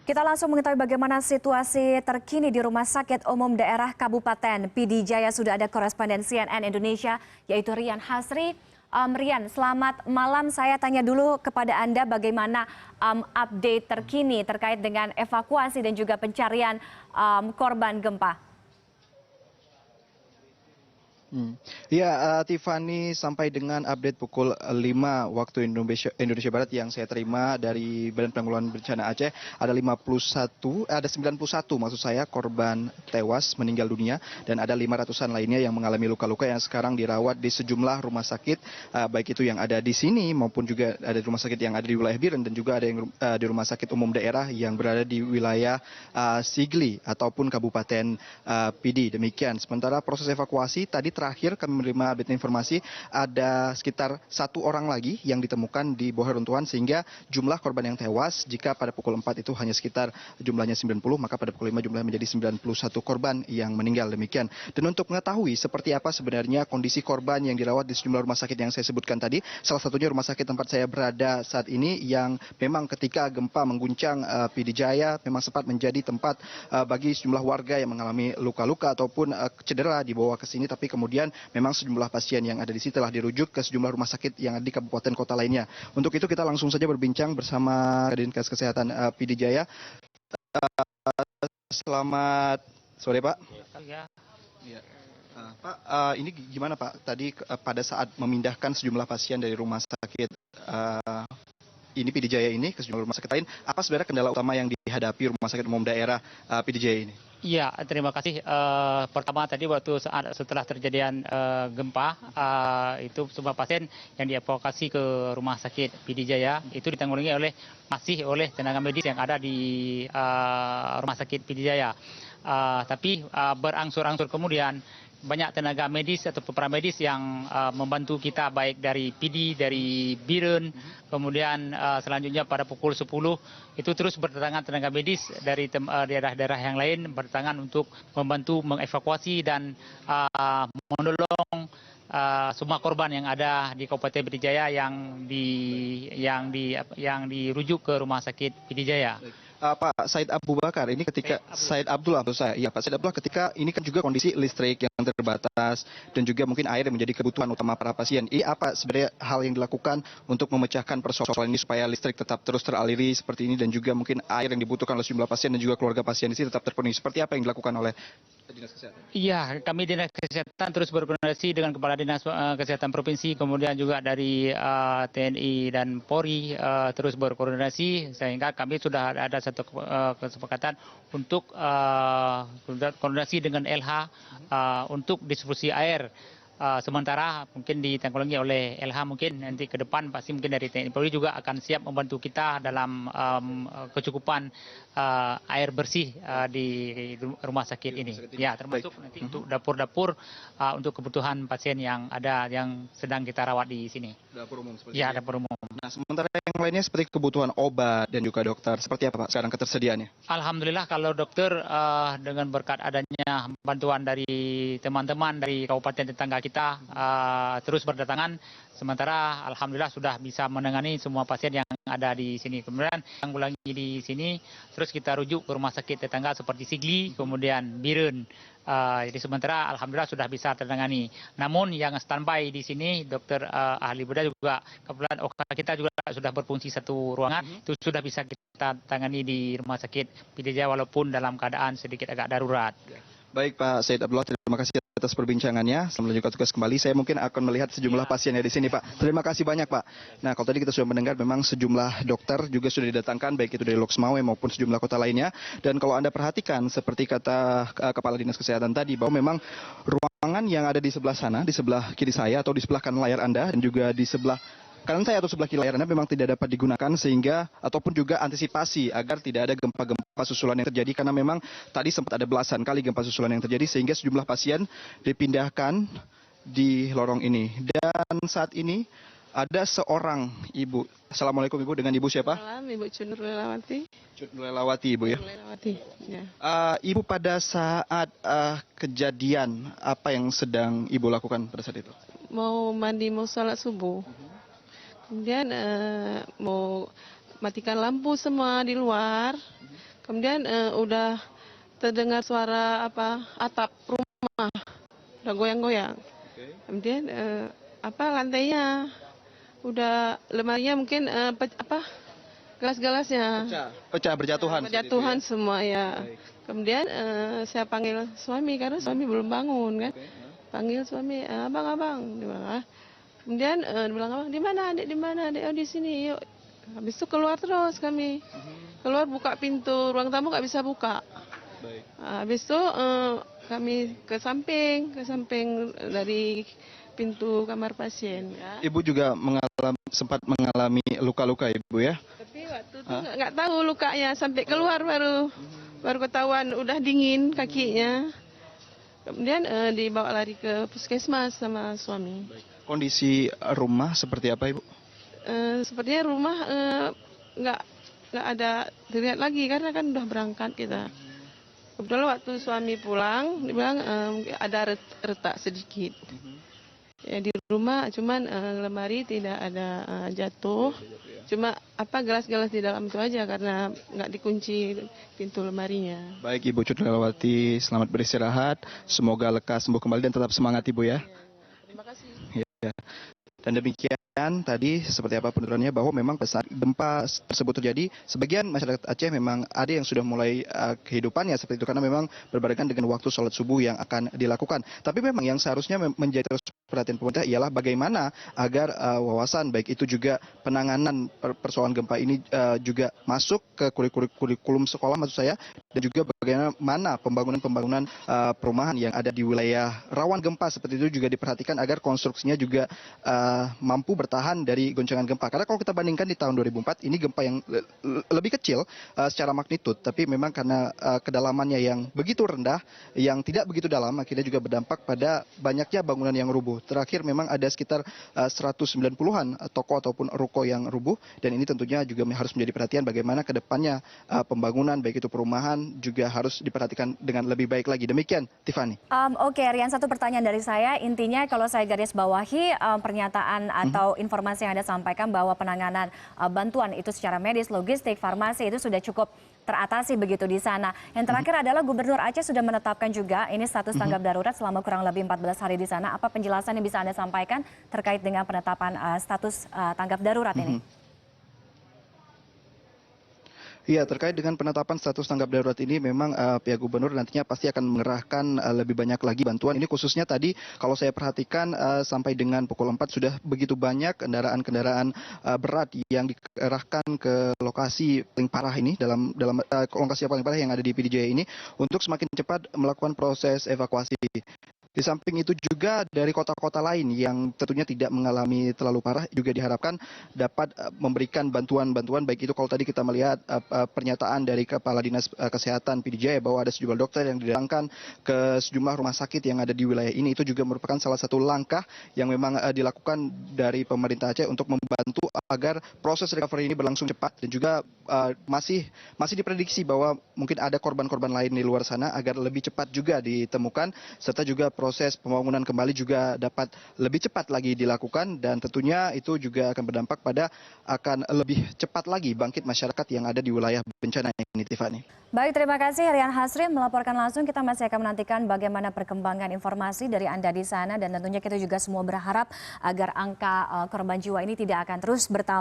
Kita langsung mengetahui bagaimana situasi terkini di Rumah Sakit Umum Daerah Kabupaten PD Jaya. Sudah ada koresponden CNN Indonesia, yaitu Rian Hasri. Rian, selamat malam. Saya tanya dulu kepada Anda bagaimana update terkini terkait dengan evakuasi dan juga pencarian korban gempa. Ya, Tiffany, sampai dengan update pukul 5 waktu Indonesia Barat yang saya terima dari Badan Penanggulangan Bencana Aceh, ada 91 maksud saya korban tewas meninggal dunia dan ada 500-an lainnya yang mengalami luka-luka yang sekarang dirawat di sejumlah rumah sakit, baik itu yang ada di sini maupun juga ada di rumah sakit yang ada di wilayah Biren dan juga ada yang di rumah sakit umum daerah yang berada di wilayah Sigli ataupun Kabupaten PD. Demikian. Sementara proses evakuasi tadi terakhir kami menerima update informasi ada sekitar 1 orang lagi yang ditemukan di bawah reruntuhan, sehingga jumlah korban yang tewas jika pada pukul 4 itu hanya sekitar jumlahnya 90, maka pada pukul 5 jumlahnya menjadi 91 korban yang meninggal. Demikian. Dan untuk mengetahui seperti apa sebenarnya kondisi korban yang dirawat di sejumlah rumah sakit yang saya sebutkan tadi, salah satunya rumah sakit tempat saya berada saat ini yang memang ketika gempa mengguncang PD Jaya memang sempat menjadi tempat bagi sejumlah warga yang mengalami luka-luka ataupun cedera dibawa ke sini, tapi kemudian memang sejumlah pasien yang ada di sini telah dirujuk ke sejumlah rumah sakit yang ada di kabupaten kota lainnya. Untuk itu kita langsung saja berbincang bersama Dinkes Kesehatan PD Jaya. Selamat sore, Pak. Ya. Pak, ini gimana Pak? Tadi pada saat memindahkan sejumlah pasien dari rumah sakit ini PD Jaya ini ke sejumlah rumah sakit lain, apa sebenarnya kendala utama yang dihadapi Rumah Sakit Umum Daerah PD Jaya ini? Iya, terima kasih. Pertama tadi waktu setelah terjadian gempa, itu semua pasien yang dievakuasi ke Rumah Sakit PD Jaya itu ditanggulangi masih oleh tenaga medis yang ada di Rumah Sakit PD Jaya. Tapi berangsur-angsur kemudian banyak tenaga medis atau paramedis yang membantu kita, baik dari PD, dari Biren, kemudian selanjutnya pada pukul 10 itu terus berdatangan tenaga medis dari daerah-daerah yang lain berdatangan untuk membantu mengevakuasi dan menolong semua korban yang ada di Kabupaten PD Jaya yang dirujuk ke Rumah Sakit PD Jaya. Pak Said Abu Bakar, ini ketika Said Abdullah, ya Pak Said Abdullah, ketika ini kan juga kondisi listrik yang terbatas dan juga mungkin air yang menjadi kebutuhan utama para pasien. Ini apa sebenarnya hal yang dilakukan untuk memecahkan persoalan ini supaya listrik tetap terus teraliri seperti ini dan juga mungkin air yang dibutuhkan oleh sejumlah pasien dan juga keluarga pasien di sini tetap terpenuhi? Seperti apa yang dilakukan oleh Dinas Kesehatan? Iya, kami Dinas Kesehatan terus berkoordinasi dengan Kepala Dinas Kesehatan Provinsi, kemudian juga dari TNI dan Polri terus berkoordinasi sehingga kami sudah ada satu kesepakatan untuk koordinasi dengan LH untuk distribusi air. Sementara mungkin ditanggulangi oleh LH, mungkin nanti ke depan pasti mungkin dari TNI Polri juga akan siap membantu kita dalam kecukupan air bersih di rumah sakit ini. Ya, termasuk nanti untuk dapur-dapur untuk kebutuhan pasien yang ada yang sedang kita rawat di sini. Dapur umum seperti ya, ini. Dapur umum. Nah, sementara yang lainnya seperti kebutuhan obat dan juga dokter, seperti apa Pak sekarang ketersediaannya? Alhamdulillah kalau dokter dengan berkat adanya bantuan dari teman-teman dari kabupaten tetangga kita terus berdatangan, sementara alhamdulillah sudah bisa menangani semua pasien yang ada di sini. Kemudian tanggulangi di sini, terus kita rujuk ke rumah sakit tetangga seperti Sigli, kemudian Biren. Jadi sementara alhamdulillah sudah bisa tertangani. Namun yang standby di sini dokter ahli bedah juga kebetulan kita juga sudah berfungsi satu ruangan, itu sudah bisa kita tangani di rumah sakit PD Jaya walaupun dalam keadaan sedikit agak darurat. Baik Pak Said Abdullah, terima kasih atas perbincangannya. Selamat melanjutkan tugas kembali. Saya mungkin akan melihat sejumlah pasien yang di sini Pak. Terima kasih banyak Pak. Nah, kalau tadi kita sudah mendengar memang sejumlah dokter juga sudah didatangkan baik itu dari Loksmawe maupun sejumlah kota lainnya. Dan kalau Anda perhatikan seperti kata Kepala Dinas Kesehatan tadi bahwa memang ruangan yang ada di sebelah sana, di sebelah kiri saya atau di sebelah kanan layar Anda dan juga di sebelah kanan saya atau sebelah kiri layar Anda memang tidak dapat digunakan sehingga ataupun juga antisipasi agar tidak ada gempa-gempa susulan yang terjadi, karena memang tadi sempat ada belasan kali gempa susulan yang terjadi sehingga sejumlah pasien dipindahkan di lorong ini. Dan saat ini ada seorang ibu. Assalamualaikum Ibu, dengan Ibu siapa? Salam, Ibu Cut Nurlelawati. Cut Nurlelawati Ibu ya. Nurlelawati. Ya. Ibu pada saat kejadian apa yang sedang Ibu lakukan pada saat itu? Mau mandi, mau sholat subuh. Kemudian mau matikan lampu semua di luar. Kemudian udah terdengar suara atap rumah udah goyang-goyang. Kemudian lantainya udah, lemarinya mungkin gelas-gelasnya Pecah berjatuhan. berjatuhan semua ya. Kemudian saya panggil suami karena suami belum bangun kan. Panggil suami, abang, dia bilang, kemudian dia bilang, abang di mana adik, oh di sini yuk. Habis itu keluar terus kami, keluar buka pintu ruang tamu nggak bisa buka. Habis itu kami ke samping dari pintu kamar pasien. Ya. Ibu juga sempat mengalami luka-luka Ibu ya? Tapi waktu itu nggak tahu lukanya, sampai keluar baru ketahuan udah dingin kakinya. Kemudian dibawa lari ke puskesmas sama suami. Kondisi rumah seperti apa Ibu? Sepertinya rumah nggak ada dilihat lagi karena kan udah berangkat kita. Kebetulan waktu suami pulang, dia bilang ada retak sedikit. Ya di rumah, cuman lemari tidak ada jatuh. Cuma gelas-gelas di dalam itu aja karena nggak dikunci pintu lemarinya. Baik Ibu Cutrilawati, selamat beristirahat. Semoga lekas sembuh kembali dan tetap semangat Ibu ya. Terima kasih. Ya. Dan demikian tadi seperti apa penuturannya bahwa memang saat gempa tersebut terjadi, sebagian masyarakat Aceh memang ada yang sudah mulai kehidupannya seperti itu karena memang berbarengan dengan waktu sholat subuh yang akan dilakukan. Tapi memang yang seharusnya menjadi terus perhatian pemerintah ialah bagaimana agar wawasan baik itu juga penanganan persoalan gempa ini juga masuk ke kurikulum sekolah maksud saya, dan juga bagaimana pembangunan perumahan yang ada di wilayah rawan gempa seperti itu juga diperhatikan agar konstruksinya juga mampu bertahan dari goncangan gempa. Karena kalau kita bandingkan di tahun 2004 ini gempa yang lebih kecil secara magnitud, tapi memang karena kedalamannya yang begitu rendah, yang tidak begitu dalam, akhirnya juga berdampak pada banyaknya bangunan yang rubuh. Terakhir memang ada sekitar 190-an toko ataupun ruko yang rubuh, dan ini tentunya juga harus menjadi perhatian bagaimana ke depannya pembangunan baik itu perumahan juga harus diperhatikan dengan lebih baik lagi. Demikian Tiffany. Oke, Rian, satu pertanyaan dari saya. Intinya kalau saya garis bawahi pernyataan atau informasi yang Anda sampaikan bahwa penanganan bantuan itu secara medis, logistik, farmasi itu sudah cukup teratasi begitu di sana. Yang terakhir adalah Gubernur Aceh sudah menetapkan juga ini status tanggap darurat selama kurang lebih 14 hari di sana. Apa penjelasan yang bisa Anda sampaikan terkait dengan penetapan status tanggap darurat ini? Iya, terkait dengan penetapan status tanggap darurat ini memang pihak gubernur nantinya pasti akan mengerahkan lebih banyak lagi bantuan. Ini khususnya tadi kalau saya perhatikan sampai dengan pukul 4 sudah begitu banyak kendaraan-kendaraan berat yang dikerahkan ke lokasi paling parah ini dalam lokasi paling parah yang ada di PD Jaya ini untuk semakin cepat melakukan proses evakuasi. Di samping itu juga dari kota-kota lain yang tentunya tidak mengalami terlalu parah juga diharapkan dapat memberikan bantuan-bantuan, baik itu kalau tadi kita melihat pernyataan dari Kepala Dinas Kesehatan PD Jaya bahwa ada sejumlah dokter yang didatangkan ke sejumlah rumah sakit yang ada di wilayah ini. Itu juga merupakan salah satu langkah yang memang dilakukan dari pemerintah Aceh untuk membantu agar proses recovery ini berlangsung cepat, dan juga masih diprediksi bahwa mungkin ada korban-korban lain di luar sana agar lebih cepat juga ditemukan, serta juga proses pembangunan kembali juga dapat lebih cepat lagi dilakukan, dan tentunya itu juga akan berdampak pada akan lebih cepat lagi bangkit masyarakat yang ada di wilayah bencana ini, Tiffany. Baik, terima kasih Rian Hasri melaporkan langsung. Kita masih akan menantikan bagaimana perkembangan informasi dari Anda di sana, dan tentunya kita juga semua berharap agar angka korban jiwa ini tidak akan terus bertambah.